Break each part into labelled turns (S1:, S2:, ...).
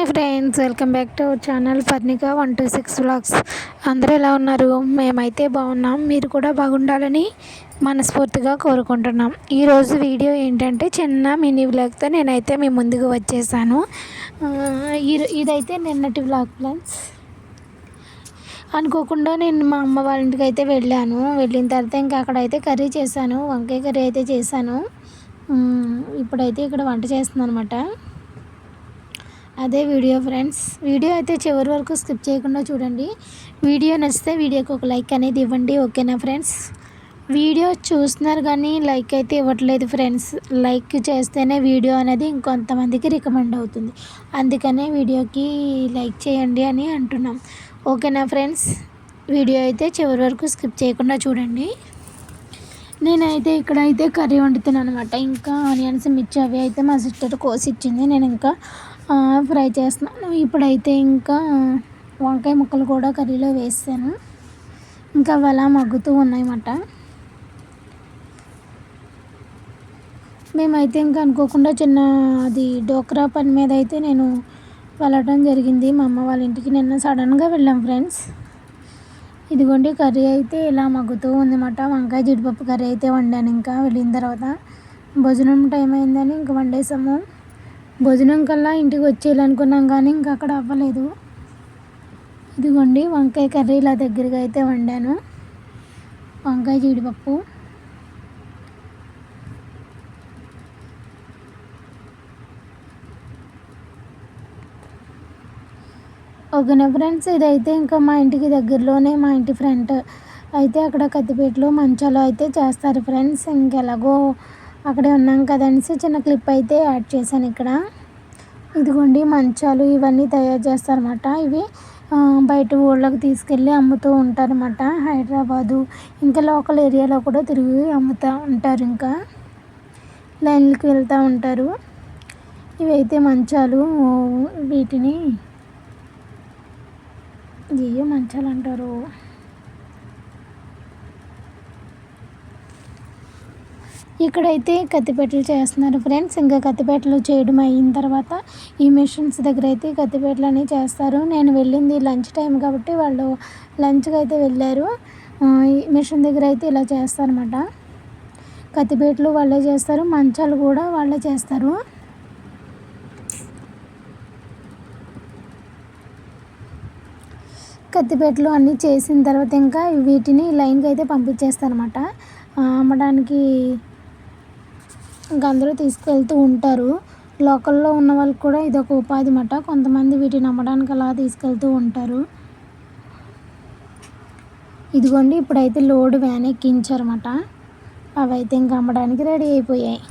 S1: Hi friends, welcome back to our channel Parnika 126 vlogs. అందరూ ఎలా ఉన్నారు? మేమైతే బాగున్నాం. మీరు కూడా బాగుండాలని మనస్ఫూర్తిగా కోరుకుంటున్నాం. ఈరోజు వీడియో ఏంటంటే చిన్న మినీ వ్లాగ్తో నేనైతే మీ ముందుకు వచ్చేసాను. ఇదైతే నిన్నటి వ్లాగ్ ఫ్రెండ్స్. అనుకోకుండా నేను మా అమ్మ వాళ్ళ ఇంటికి అయితే వెళ్ళిన తర్వాత ఇంకా అక్కడైతే కర్రీ చేశాను, వంకాయ కర్రీ అయితే చేశాను. ఇప్పుడైతే ఇక్కడ వంట చేస్తున్నాను అనమాట. అదే వీడియో ఫ్రెండ్స్. వీడియో అయితే చివరి వరకు స్కిప్ చేయకుండా చూడండి. వీడియో నచ్చితే వీడియోకి ఒక లైక్ అనేది ఇవ్వండి, ఓకేనా ఫ్రెండ్స్? వీడియో చూస్తున్నారు కానీ లైక్ అయితే ఇవ్వట్లేదు ఫ్రెండ్స్. లైక్ చేస్తేనే వీడియో అనేది ఇంకొంతమందికి రికమెండ్ అవుతుంది. అందుకనే వీడియోకి లైక్ చేయండి అని అంటున్నాం, ఓకేనా ఫ్రెండ్స్? వీడియో అయితే చివరి వరకు స్కిప్ చేయకుండా చూడండి. నేనైతే ఇక్కడైతే కర్రీ వండుతున్నాను అనమాట. ఇంకా ఆనియన్స్, మిర్చి అవి అయితే మా సిస్టర్ కోసి ఇచ్చింది. నేను ఇంకా ఫ్రై చేస్తున్నాను. ఇప్పుడైతే ఇంకా వంకాయ ముక్కలు కూడా కర్రీలో వేసాను. ఇంకా అవి అలా మగ్గుతూ ఉన్నాయన్నమాట. మేమైతే ఇంకా అనుకోకుండా అది డోక్రా పని మీద అయితే నేను వెళ్ళడం జరిగింది మా అమ్మ వాళ్ళ ఇంటికి. నిన్న సడన్గా వెళ్ళాం ఫ్రెండ్స్. ఇదిగోండి కర్రీ అయితే ఇలా మగ్గుతూ ఉందన్నమాట. వంకాయ జీడిపప్పు కర్రీ అయితే వండాను. ఇంకా వెళ్ళిన తర్వాత భోజనం టైం అయిందని ఇంకా వండేసాము. భోజనం కల్లా ఇంటికి వచ్చేయాలనుకున్నాం కానీ ఇంకా అక్కడ అవ్వలేదు. ఇదిగోండి వంకాయ కర్రీ ఇలా దగ్గరగా అయితే వండాను, వంకాయ జీడిపప్పు. ఓకేనా ఫ్రెండ్స్, ఇదైతే ఇంకా మా ఇంటికి దగ్గరలోనే, మా ఇంటి ఫ్రంట్ అయితే అక్కడ కత్తిపేటలో మంచాలు అయితే చేస్తారు ఫ్రెండ్స్. ఇంకెలాగో అక్కడే ఉన్నాం కదనేసి చిన్న క్లిప్ అయితే యాడ్ చేశాను ఇక్కడ. ఇదిగోండి మంచాలు ఇవన్నీ తయారు చేస్తారన్నమాట. ఇవి బయట ఊళ్ళకి తీసుకెళ్ళి అమ్ముతూ ఉంటారన్నమాట. హైదరాబాదు ఇంకా లోకల్ ఏరియాలో కూడా తిరిగి అమ్ముతూ ఉంటారు. ఇంకా లైన్లకి వెళ్తూ ఉంటారు. ఇవైతే మంచాలు, వీటిని ఏ మంచాలు అంటారు. ఇక్కడైతే కత్తిపేటలు చేస్తున్నారు ఫ్రెండ్స్. ఇంకా కత్తిపేటలు చేయడం అయిన తర్వాత ఈ మిషన్స్ దగ్గర అయితే కత్తిపేటలు అనేవి చేస్తారు. నేను వెళ్ళింది లంచ్ టైం కాబట్టి వాళ్ళు లంచ్కి అయితే వెళ్ళారు. ఈ మిషన్ దగ్గర అయితే ఇలా చేస్తారన్నమాట. కత్తిపేటలు వాళ్ళే చేస్తారు, మంచాలు కూడా వాళ్ళే చేస్తారు. కత్తిపేటలు అన్నీ చేసిన తర్వాత ఇంకా వీటిని లైన్కి అయితే పంపించేస్తారన్నమాట అమ్మడానికి. ఇంకా అందరూ తీసుకెళ్తూ ఉంటారు. లోకల్లో ఉన్న వాళ్ళకి కూడా ఇది ఒక ఉపాధి అన్నమాట. కొంతమంది వీటిని అమ్మడానికి అలా తీసుకెళ్తూ ఉంటారు. ఇదిగోండి ఇప్పుడైతే లోడ్ వ్యాన్ ఎక్కించారన్నమాట. అవి అయితే ఇంకా అమ్మడానికి రెడీ అయిపోయాయి.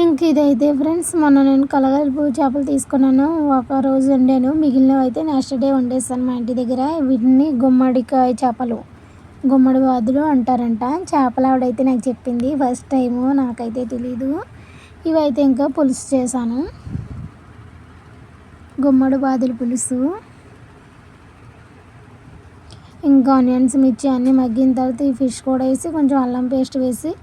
S1: ఇంక ఇదైతే ఫ్రెండ్స్ మొన్న నేను కలగలుపు చేపలు తీసుకున్నాను. ఒక రోజు వండాను, మిగిలినవి అయితే నెక్స్ట్ డే వండేస్తాను మా ఇంటి దగ్గర. వీటిని గుమ్మడికాయ చేపలు, గుమ్మడి బాదులు అంటారంట. చేపలు ఆవిడైతే నాకు చెప్పింది, ఫస్ట్ టైము, నాకైతే తెలీదు. ఇవైతే ఇంకా పులుసు చేశాను, గుమ్మడి బాదులు పులుసు. ఇంకా ఆనియన్స్, మిర్చి అన్నీ మగ్గిన తర్వాత ఈ ఫిష్ కూడా వేసి కొంచెం అల్లం పేస్ట్ వేసి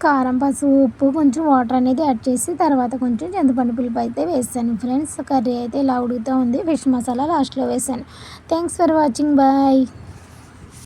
S1: కారం, పసుపు, ఉప్పు, కొంచెం వాటర్ అనేది యాడ్ చేసి తర్వాత కొంచెం చింతపండు పులుపు అయితే వేసాను ఫ్రెండ్స్. కర్రీ అయితే ఇలా ఉడుకుతూ ఉంది. ఫిష్ మసాలా లాస్ట్లో వేసాను. Thanks for watching, bye.